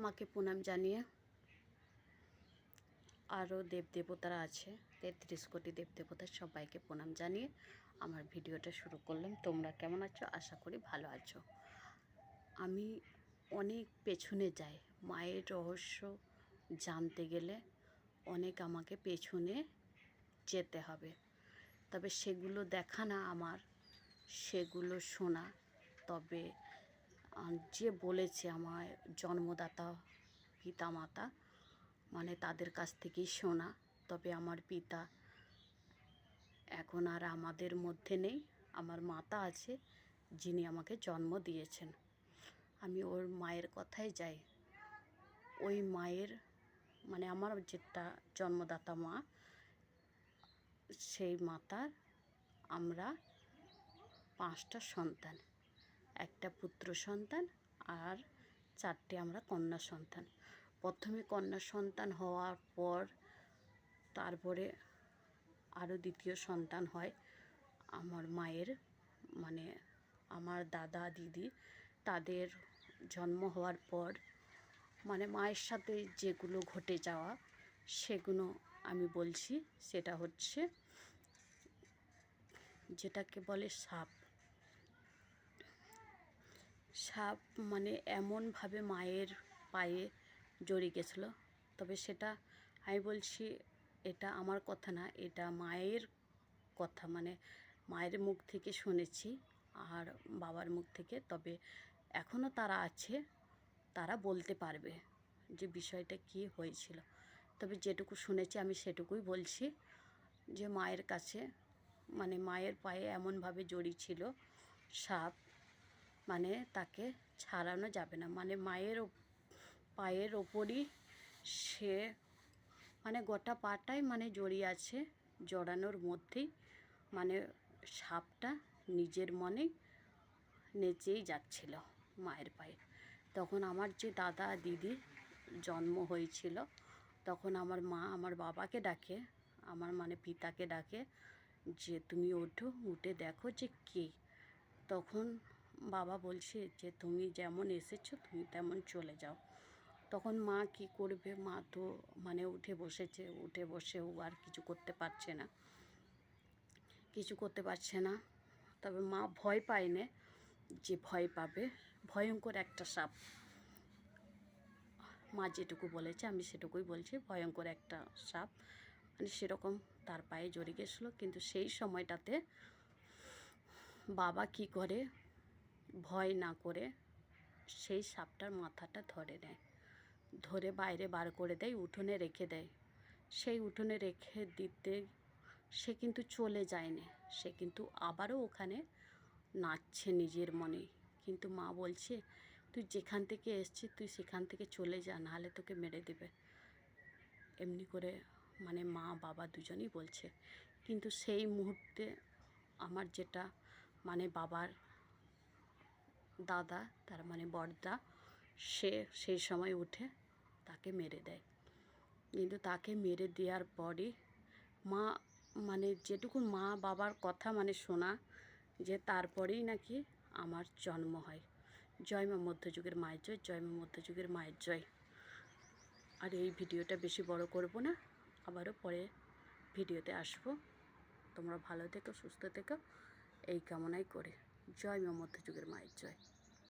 মাকে প্রণাম জানিয়ে আরও দেবদেবতারা আছে ৩৩ কোটি দেবদেবতা সবাইকে প্রণাম জানিয়ে আমার ভিডিওটা শুরু করলাম। তোমরা কেমন আছো? আশা করি ভালো আছো। আমি অনেক পেছনে যাই, মায়ের রহস্য জানতে গেলে অনেক আমাকে পেছনে যেতে হবে। তবে সেগুলো দেখা না আমার, সেগুলো শোনা। তবে যে বলেছে আমার জন্মদাতা পিতামাতা, মানে তাদের কাছ থেকেই শোনা। তবে আমার পিতা এখন আর আমাদের মধ্যে নেই, আমার মাতা আছে যিনি আমাকে জন্ম দিয়েছেন। আমি ওর মায়ের কথায় যাই। ওই মায়ের মানে আমার যেটা জন্মদাতা মা, সেই মাতার আমরা 5টা সন্তান, একটা পুত্র সন্তান আর 4টে আমরা কন্যা সন্তান। প্রথমে কন্যা সন্তান হওয়ার পর তারপরে আরও দ্বিতীয় সন্তান হয় আমার মায়ের, মানে আমার দাদা দিদি, তাদের জন্ম হওয়ার পর মানে মায়ের সাথে যেগুলো ঘটে যাওয়া সেগুলো আমি বলছি। সেটা হচ্ছে যেটাকে বলে সাপ। সাপ মানে এমনভাবে মায়ের পায়ে জড়িয়ে গেছিলো। তবে সেটা আমি বলছি, এটা আমার কথা না, এটা মায়ের কথা, মানে মায়ের মুখ থেকে শুনেছি আর বাবার মুখ থেকে। তবে এখনও তারা আছে, তারা বলতে পারবে যে বিষয়টা কী হয়েছিল। তবে যেটুকু শুনেছি আমি সেটুকুই বলছি, যে মায়ের কাছে মানে মায়ের পায়ে এমনভাবে জড়িয়েছিল সাপ, মানে তাকে ছাড়ানো যাবে না। মানে মায়ের পায়ের ওপরই সে মানে গোটা পাটাই মানে জড়িয়ে আছে, জড়ানোর মধ্যেই মানে সাপটা নিজের মনে নেচেই যাচ্ছিল মায়ের পায়ে। তখন আমার যে দাদা দিদি জন্ম হয়েছিল, তখন আমার মা আমার বাবাকে ডাকে, আমার মানে পিতাকে ডাকে যে তুমি ওঠো, উঠে দেখো যে কে। তখন বাবা বলছে যে তুমি যেমন এসেছো তুমি তেমন চলে যাও। তখন মা কি করবে, মা তো মানে উঠে বসেছে, উঠে বসেও আর কিছু করতে পারছে না, কিছু করতে পারছে না। তবে মা ভয় পায় না, যে ভয় পাবে, ভয়ঙ্কর একটা সাপ। মা যেটুকু বলেছে আমি সেটুকুই বলছি, ভয়ঙ্কর একটা সাপ মানে সেরকম তার পায়ে জড়িয়ে গেছিলো। কিন্তু সেই সময়টাতে বাবা কি করে, ভয় না করে সেই সাপটার মাথাটা ধরে নেয়, ধরে বাইরে বার করে দেয়, উঠোনে রেখে দেয়। সেই উঠোনে রেখে দিতে সে কিন্তু চলে যায় না, সে কিন্তু আবারও ওখানে নাচছে নিজের মনে। কিন্তু মা বলছে তুই যেখান থেকে এসছিস তুই সেখান থেকে চলে যা, নাহলে তোকে মেরে দেবে। এমনি করে মানে মা বাবা দুজনেই বলছে। কিন্তু সেই মুহূর্তে আমার যেটা মানে বাবার দাদা, তার মানে বড়দা, সে সেই সময় উঠে তাকে মেরে দেয়। কিন্তু তাকে মেরে দেওয়ার পরই মা মানে যেটুকু মা বাবার কথা মানে শোনা, যে তারপরেই নাকি আমার জন্ম হয়। জয় মা মধ্যযুগের মায়ের জয়, জয় মা মধ্যযুগের মায়ের জয়। আর এই ভিডিওটা বেশি বড় করব না, আবারও পরে ভিডিওতে আসবো। তোমরা ভালো থেকো, সুস্থ থেকো, এই কামনাই করে। জয় মা মধ্যযুগের মায়ের জয়।